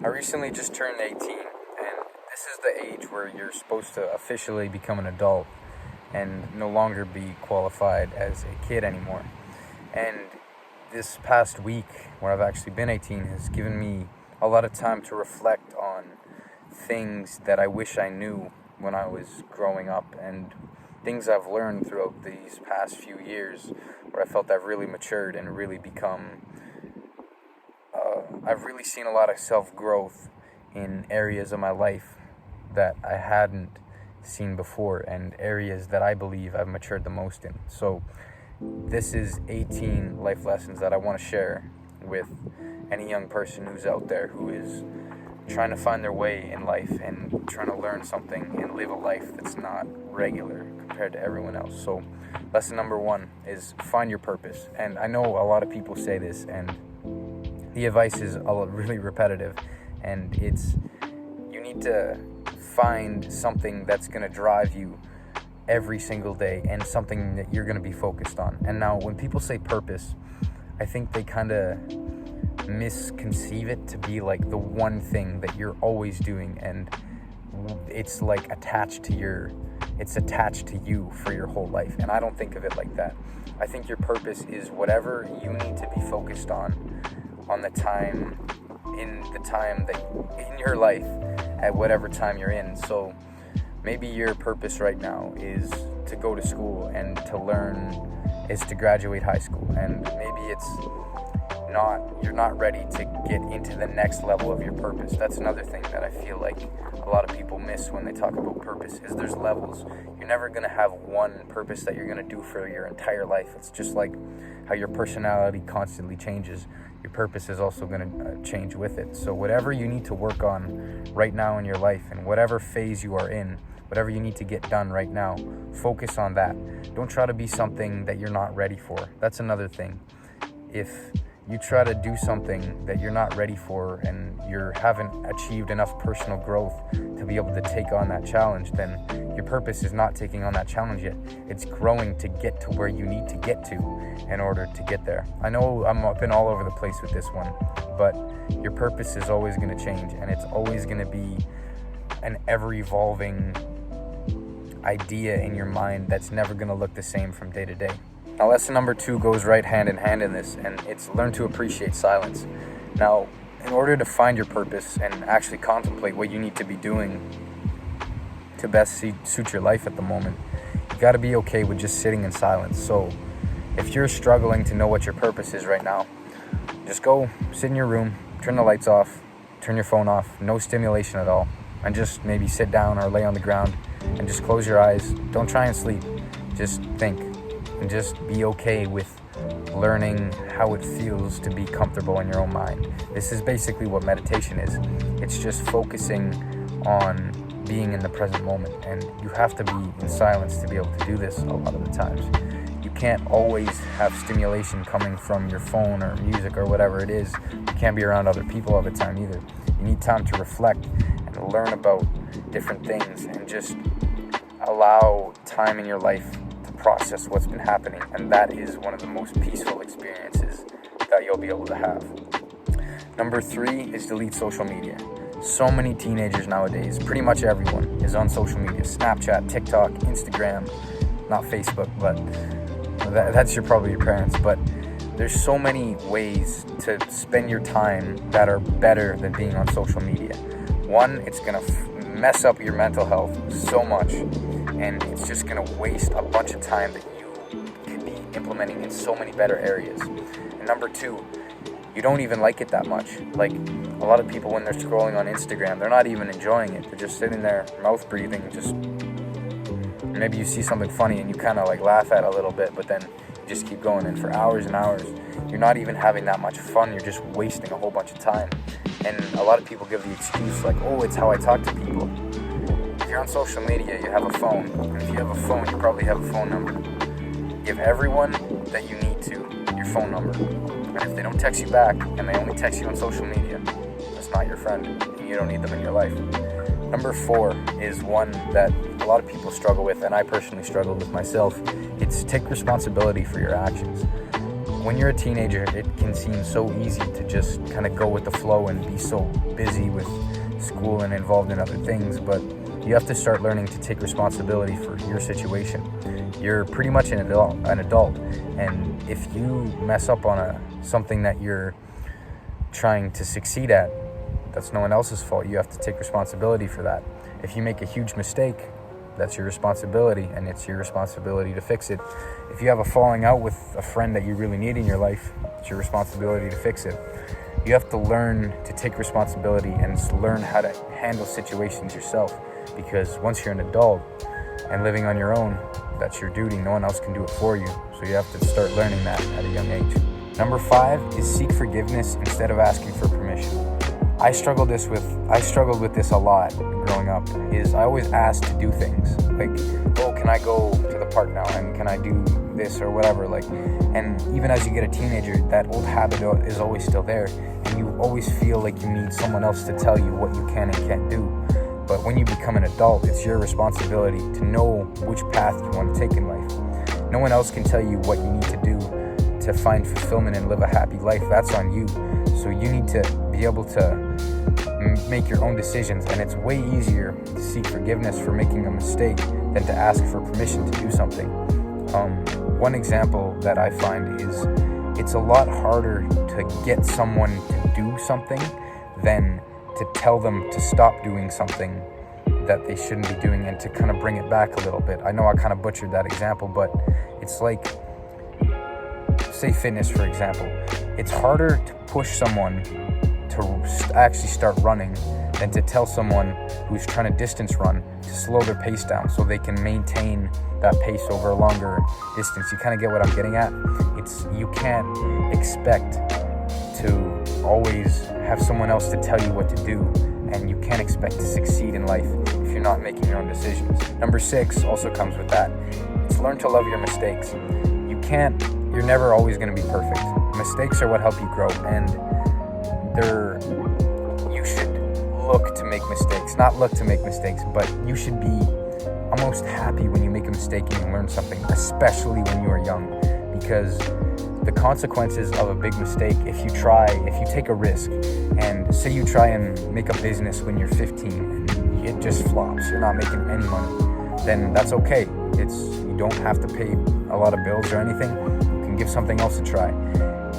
I recently just turned 18, and this is the age where you're supposed to officially become an adult and no longer be qualified as a kid anymore. And this past week, where I've actually been 18, has given me a lot of time to reflect on things that I wish I knew when I was growing up, and things I've learned throughout these past few years where I felt I've really matured and really I've really seen a lot of self-growth in areas of my life that I hadn't seen before, and areas that I believe I've matured the most in. So this is 18 life lessons that I want to share with any young person who's out there who is trying to find their way in life and trying to learn something and live a life that's not regular compared to everyone else. So lesson number 1 is find your purpose. And I know a lot of people say this, and the advice is really repetitive, and it's you need to find something that's going to drive you every single day and something that you're going to be focused on. And now when people say purpose, I think they kind of misconceive it to be like the one thing that you're always doing, and it's like attached to you for your whole life. And I don't think of it like that. I think your purpose is whatever you need to be focused on the time in your life at whatever time you're in. So maybe your purpose right now is to go to school and to learn, is to graduate high school, and maybe you're not ready to get into the next level of your purpose. That's another thing that I feel like a lot of people miss when they talk about purpose, is there's levels. You're never going to have one purpose that you're going to do for your entire life. It's just like how your personality constantly changes. Your purpose is also going to change with it. So whatever you need to work on right now in your life, and whatever phase you are in, whatever you need to get done right now, focus on that. Don't try to be something that you're not ready for. That's another thing. If you try to do something that you're not ready for and you haven't achieved enough personal growth to be able to take on that challenge, then your purpose is not taking on that challenge yet. It's growing to get to where you need to get to in order to get there. I know I've been all over the place with this one, but your purpose is always going to change, and it's always going to be an ever-evolving idea in your mind that's never going to look the same from day to day. Now, lesson number 2 goes right hand in hand in this, and it's learn to appreciate silence. Now, in order to find your purpose and actually contemplate what you need to be doing to best suit your life at the moment, you got to be okay with just sitting in silence. So if you're struggling to know what your purpose is right now, just go sit in your room, turn the lights off, turn your phone off, no stimulation at all, and just maybe sit down or lay on the ground and just close your eyes. Don't try and sleep. Just think. And just be okay with learning how it feels to be comfortable in your own mind. This is basically what meditation is. It's just focusing on being in the present moment, and you have to be in silence to be able to do this a lot of the times. You can't always have stimulation coming from your phone or music or whatever it is. You can't be around other people all the time either. You need time to reflect and learn about different things, and just allow time in your life process what's been happening, and that is one of the most peaceful experiences that you'll be able to have. Number 3 is delete social media. So many teenagers nowadays, pretty much everyone, is on social media. Snapchat, TikTok, Instagram, not Facebook, but that's probably your parents. But there's so many ways to spend your time that are better than being on social media. One, it's going to mess up your mental health so much, and it's just going to waste a bunch of time that you could be implementing in so many better areas. And number 2, you don't even like it that much. Like, a lot of people, when they're scrolling on Instagram, they're not even enjoying it. They're just sitting there, mouth breathing, just maybe you see something funny and you kind of like laugh at it a little bit, but then you just keep going. And for hours and hours, you're not even having that much fun. You're just wasting a whole bunch of time. And a lot of people give the excuse like, oh, it's how I talk to people. If you're on social media, you have a phone. And if you have a phone, you probably have a phone number. Give everyone that you need to your phone number. And if they don't text you back, and they only text you on social media, that's not your friend, and you don't need them in your life. Number 4 is one that a lot of people struggle with, and I personally struggled with myself. It's take responsibility for your actions. when you're a teenager, it can seem so easy to just kind of go with the flow and be so busy with school and involved in other things, but you have to start learning to take responsibility for your situation. You're pretty much an adult, and if you mess up on something that you're trying to succeed at, that's no one else's fault. You have to take responsibility for that. If you make a huge mistake, that's your responsibility, and it's your responsibility to fix it. If you have a falling out with a friend that you really need in your life, it's your responsibility to fix it. You have to learn to take responsibility and learn how to handle situations yourself, because once you're an adult and living on your own, that's your duty. No one else can do it for you. So you have to start learning that at a young age. Number 5 is seek forgiveness instead of asking for permission. I struggled with this a lot growing up. I always asked to do things like, oh, can I go to the park now, and can I do this or whatever, and even as you get a teenager, that old habit is always still there, and you always feel like you need someone else to tell you what you can and can't do. But when you become an adult, it's your responsibility to know which path you want to take in life. No one else can tell you what you need to do to find fulfillment and live a happy life. That's on you. So you need to be able to make your own decisions, and it's way easier to seek forgiveness for making a mistake than to ask for permission to do something. One example that I find is it's a lot harder to get someone to do something than to tell them to stop doing something that they shouldn't be doing, and to kind of bring it back a little bit. I know I kind of butchered that example, but it's like, say fitness, for example. It's harder to push someone to actually start running than to tell someone who's trying to distance run to slow their pace down so they can maintain that pace over a longer distance. You kind of get what I'm getting at? You can't expect to always have someone else to tell you what to do, and you can't expect to succeed in life if you're not making your own decisions. Number 6 also comes with that. It's learn to love your mistakes. You're never always going to be perfect. Mistakes are what help you grow, and you should look to make mistakes. Not look to make mistakes, but you should be almost happy when you make a mistake and you learn something, especially when you are young, because the consequences of a big mistake, if you take a risk, and say you try and make a business when you're 15 and it just flops, you're not making any money, then that's okay. You don't have to pay a lot of bills or anything. You can give something else a try.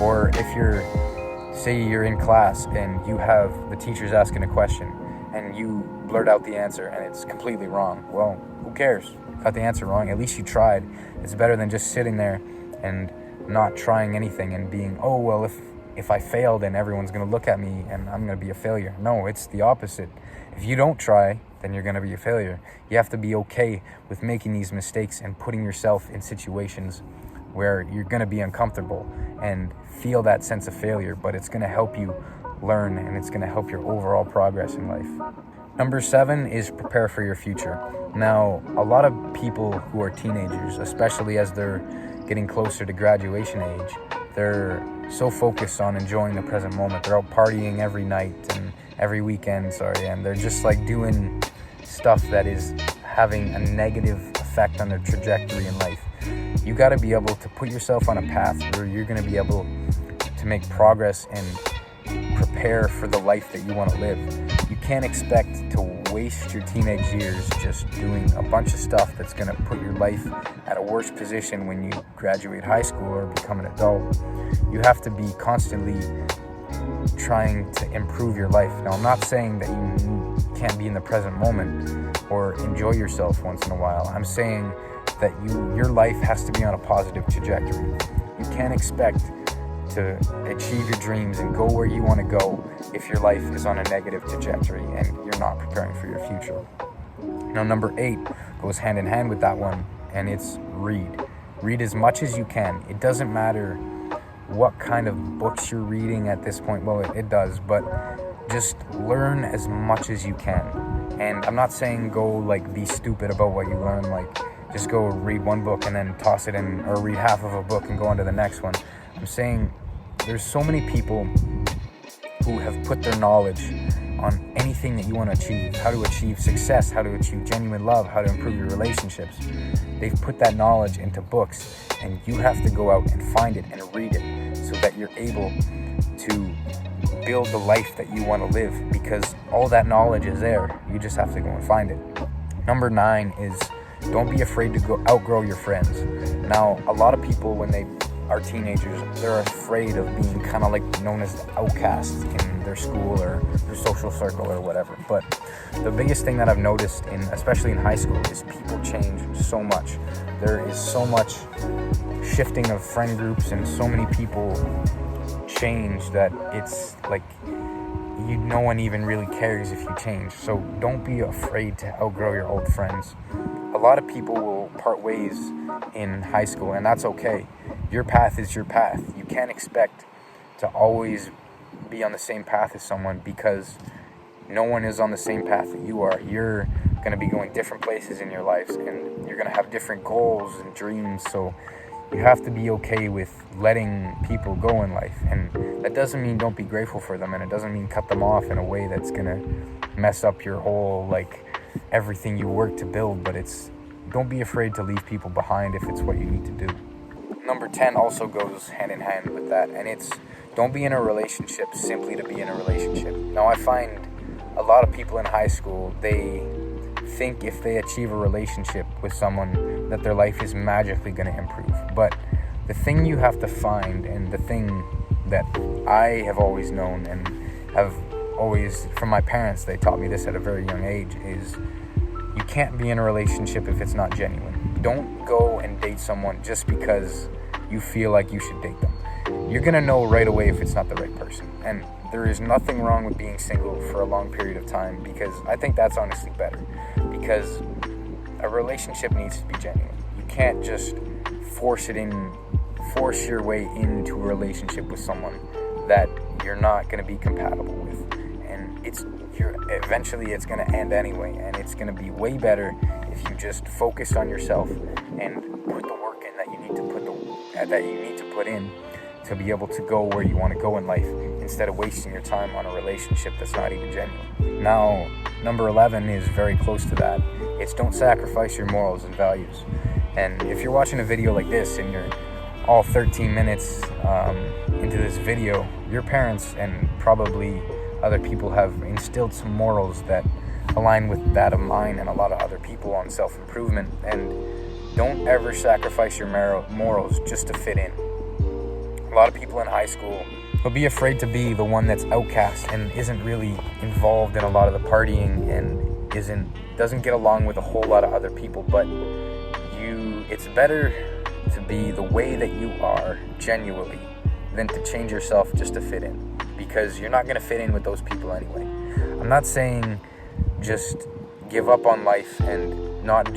Or if say you're in class and you have the teacher's asking a question and you blurt out the answer and it's completely wrong, well, who cares? You got the answer wrong. At least you tried. It's better than just sitting there and not trying anything and being, oh, well, if I fail, then everyone's going to look at me and I'm going to be a failure. No, it's the opposite. If you don't try, then you're going to be a failure. You have to be okay with making these mistakes and putting yourself in situations where you're going to be uncomfortable and feel that sense of failure, but it's going to help you learn, and it's going to help your overall progress in life. Number 7 is prepare for your future. Now, a lot of people who are teenagers, especially as they're getting closer to graduation age, they're so focused on enjoying the present moment. They're out partying every night and every weekend, and they're just doing stuff that is having a negative effect on their trajectory in life. You got to be able to put yourself on a path where you're going to be able to make progress and prepare for the life that you want to live. You can't expect to waste your teenage years just doing a bunch of stuff that's going to put your life at a worse position when you graduate high school or become an adult. You have to be constantly trying to improve your life. Now, I'm not saying that you can't be in the present moment or enjoy yourself once in a while. I'm saying that your life has to be on a positive trajectory. You can't expect to achieve your dreams and go where you want to go if your life is on a negative trajectory and you're not preparing for your future. Now, number 8 goes hand in hand with that one, and it's read. Read as much as you can. It doesn't matter what kind of books you're reading at this point. Well, it does, but just learn as much as you can. And I'm not saying go be stupid about what you learn, just go read one book and then toss it in, or read half of a book and go on to the next one. I'm saying there's so many people who have put their knowledge on anything that you want to achieve, how to achieve success, how to achieve genuine love, how to improve your relationships. They've put that knowledge into books, and you have to go out and find it and read it so that you're able to build the life that you want to live, because all that knowledge is there. You just have to go and find it. Number 9 is don't be afraid to outgrow your friends. Now, a lot of people, when they are teenagers, they're afraid of being kind of like known as the outcast in their school or their social circle or whatever. But the biggest thing that I've noticed, especially in high school, is people change so much. There is so much shifting of friend groups, and so many people change that it's like no one even really cares if you change. So don't be afraid to outgrow your old friends. A lot of people will part ways in high school, and that's okay. Your path is your path. You can't expect to always be on the same path as someone, because no one is on the same path that you are. You're going to be going different places in your lives, and you're going to have different goals and dreams. So you have to be okay with letting people go in life. And that doesn't mean don't be grateful for them, and it doesn't mean cut them off in a way that's going to mess up your whole, everything you work to build. But don't be afraid to leave people behind if it's what you need to do. Number 10 also goes hand in hand with that, and it's don't be in a relationship simply to be in a relationship. Now, I find a lot of people in high school, they think if they achieve a relationship with someone that their life is magically going to improve. But the thing you have to find, and the thing that I have always known and have always, from my parents, they taught me this at a very young age, is you can't be in a relationship if it's not genuine. Don't go and date someone just because you feel like you should date them. You're going to know right away if it's not the right person. And there is nothing wrong with being single for a long period of time, because I think that's honestly better. Because a relationship needs to be genuine. You can't just force your way into a relationship with someone that you're not going to be compatible with. And eventually it's going to end anyway, and it's going to be way better if you just focus on yourself and put the work in that you need to put in to be able to go where you want to go in life, instead of wasting your time on a relationship that's not even genuine. Now, number 11 is very close to that. It's don't sacrifice your morals and values. And if you're watching a video like this and you're all 13 minutes into this video, your parents and probably other people have instilled some morals that align with that of mine and a lot of other people on self-improvement. And don't ever sacrifice your morals just to fit in. A lot of people in high school will be afraid to be the one that's outcast and isn't really involved in a lot of the partying and doesn't get along with a whole lot of other people. But it's better to be the way that you are genuinely than to change yourself just to fit in, because you're not going to fit in with those people anyway. I'm not saying just give up on life and not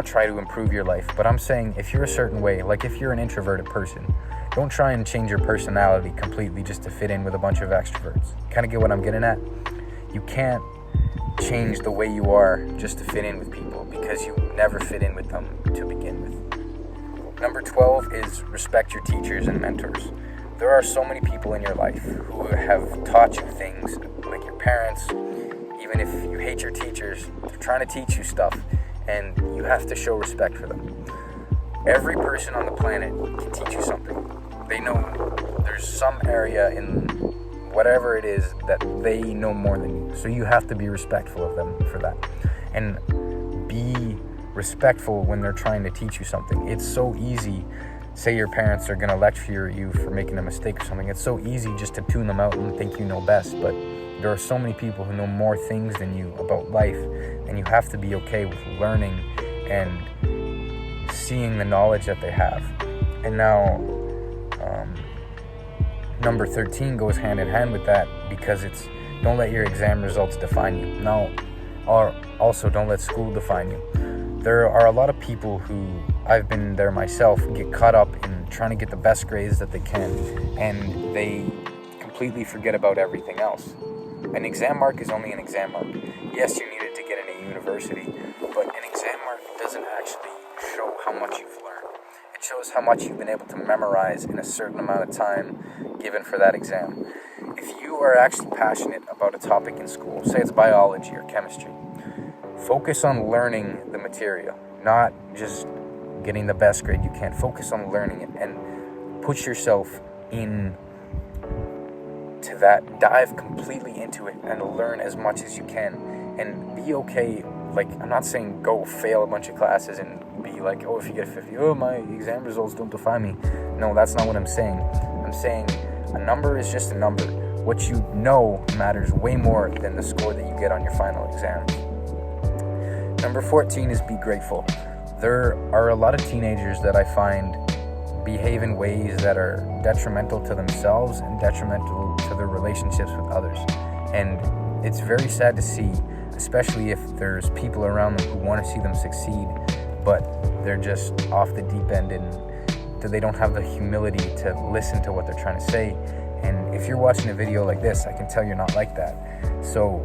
try to improve your life, but I'm saying if you're a certain way, like if you're an introverted person, don't try and change your personality completely just to fit in with a bunch of extroverts. Kind of get what I'm getting at? You can't change the way you are just to fit in with people, because you never fit in with them to begin with. Number 12 is respect your teachers and mentors. There are so many people in your life who have taught you things, like your parents. Even if you hate your teachers, they're trying to teach you stuff, and you have to show respect for them. Every person on the planet can teach you something. They know there's some area in whatever it is that they know more than you. So you have to be respectful of them for that. And be respectful when they're trying to teach you something. It's so easy. Say your parents are going to lecture you for making a mistake or something. It's so easy just to tune them out and think you know best. But there are so many people who know more things than you about life. And you have to be okay with learning and seeing the knowledge that they have. And now, number 13 goes hand in hand with that, because it's don't let your exam results define you. Now, or also don't let school define you. There are a lot of people who, I've been there myself, get caught up in trying to get the best grades that they can, and they completely forget about everything else. An exam mark is only an exam mark. Yes, you need it to get into university, but an exam mark doesn't actually show how much you've learned. It shows how much you've been able to memorize in a certain amount of time given for that exam. If you you are actually passionate about a topic in school, say it's biology or chemistry, focus on learning the material, not just getting the best grade you can. Focus on learning it and put yourself in to that. Dive completely into it and learn as much as you can. And be okay. Like, I'm not saying go fail a bunch of classes and be like, oh, if you get a 50, oh, my exam results don't define me. No, that's not what I'm saying. I'm saying a number is just a number. What you know matters way more than the score that you get on your final exam. Number 14 is be grateful. There are a lot of teenagers that I find behave in ways that are detrimental to themselves and detrimental to their relationships with others. And it's very sad to see, especially if there's people around them who want to see them succeed, but they're just off the deep end and they don't have the humility to listen to what they're trying to say. And if you're watching a video like this, I can tell you're not like that. So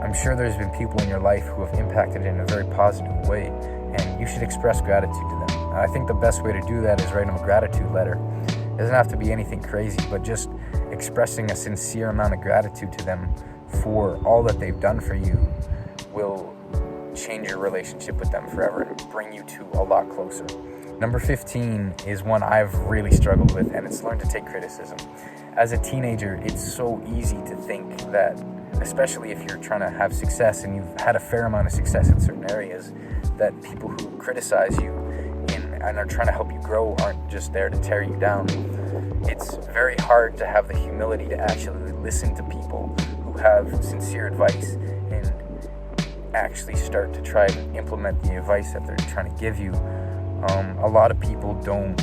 I'm sure there's been people in your life who have impacted in a very positive way, and you should express gratitude to them. And I think the best way to do that is write them a gratitude letter. It doesn't have to be anything crazy, but just expressing a sincere amount of gratitude to them for all that they've done for you will change your relationship with them forever and bring you to a lot closer. Number 15 is one I've really struggled with, and it's learn to take criticism. As a teenager, it's so easy to think that, especially if you're trying to have success and you've had a fair amount of success in certain areas, that people who criticize you and are trying to help you grow aren't just there to tear you down. It's very hard to have the humility to actually listen to people who have sincere advice and actually start to try and implement the advice that they're trying to give you. A lot of people don't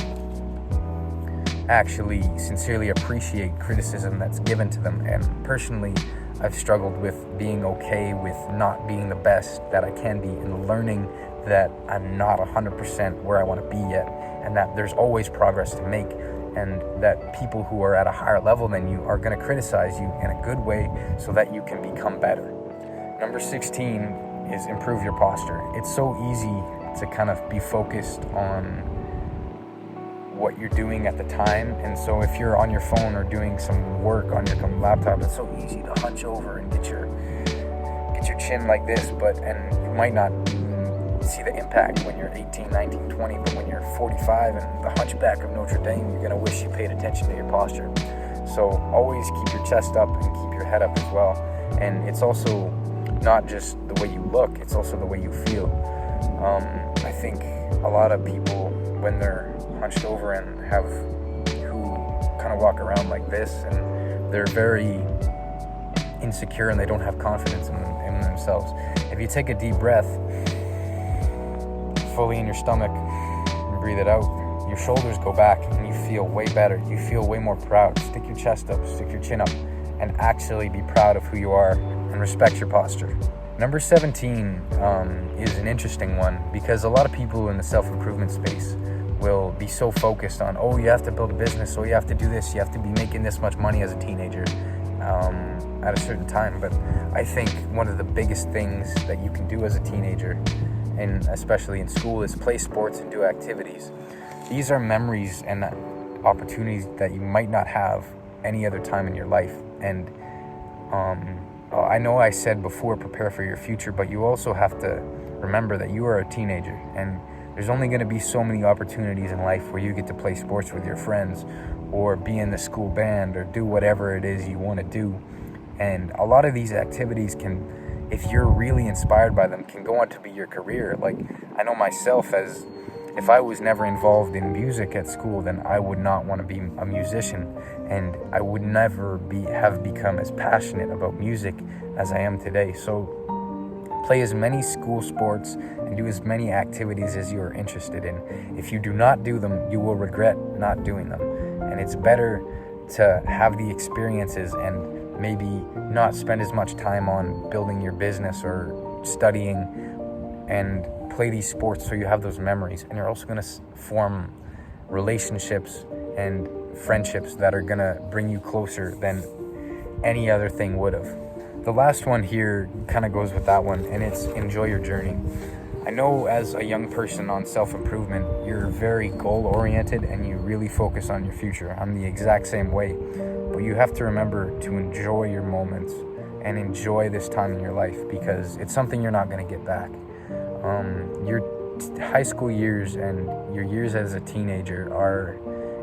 actually sincerely appreciate criticism that's given to them, and personally I've struggled with being okay with not being the best that I can be and learning that I'm not 100% where I want to be yet, and that there's always progress to make, and that people who are at a higher level than you are going to criticize you in a good way so that you can become better. Number 16 is improve your posture. It's so easy to kind of be focused on what you're doing at the time, and so if you're on your phone or doing some work on your laptop, it's so easy to hunch over and get your chin like this, and you might not see the impact when you're 18, 19, 20, but when you're 45 and the hunchback of Notre Dame, you're going to wish you paid attention to your posture. So always keep your chest up and keep your head up as well. And it's also not just the way you look, it's also the way you feel. I think a lot of people, when they're hunched over and who kind of walk around like this, and they're very insecure and they don't have confidence in themselves. If you take a deep breath fully in your stomach and breathe it out, your shoulders go back and you feel way better. You feel way more proud. Stick your chest up, stick your chin up, and actually be proud of who you are and respect your posture. Number 17 is an interesting one, because a lot of people in the self-improvement space will be so focused on, oh, you have to build a business, oh, you have to do this, you have to be making this much money as a teenager at a certain time. But I think one of the biggest things that you can do as a teenager, and especially in school, is play sports and do activities. These are memories and opportunities that you might not have any other time in your life. And I know I said before, prepare for your future, but you also have to remember that you are a teenager, and there's only going to be so many opportunities in life where you get to play sports with your friends or be in the school band or do whatever it is you want to do. And a lot of these activities can, if you're really inspired by them, can go on to be your career. Like, I know myself, as if I was never involved in music at school, then I would not want to be a musician, and I would never have become as passionate about music as I am today. So play as many school sports and do as many activities as you are interested in. If you do not do them, you will regret not doing them. And it's better to have the experiences and maybe not spend as much time on building your business or studying, and play these sports so you have those memories. And you're also going to form relationships and friendships that are going to bring you closer than any other thing would have. The last one here kind of goes with that one, and it's enjoy your journey. I know as a young person on self-improvement, you're very goal-oriented and you really focus on your future. I'm the exact same way. But you have to remember to enjoy your moments and enjoy this time in your life, because it's something you're not going to get back. Your high school years and your years as a teenager are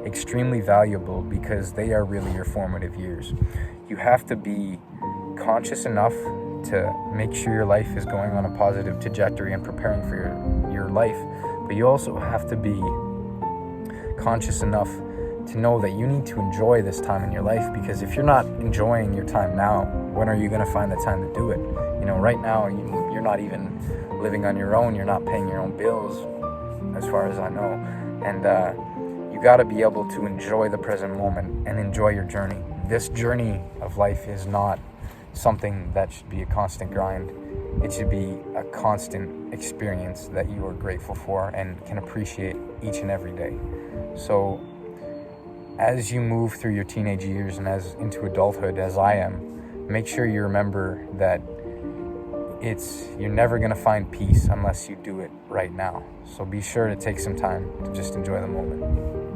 extremely valuable because they are really your formative years. You have to be conscious enough to make sure your life is going on a positive trajectory and preparing for your life, but you also have to be conscious enough to know that you need to enjoy this time in your life, because if you're not enjoying your time now, when are you going to find the time to do it? Right now you're not even living on your own, you're not paying your own bills as far as I know, and you got to be able to enjoy the present moment and enjoy your journey. This journey of life is not something that should be a constant grind. It should be a constant experience that you are grateful for and can appreciate each and every day. So as you move through your teenage years and as into adulthood, as I am, make sure you remember that you're never going to find peace unless you do it right now. So be sure to take some time to just enjoy the moment.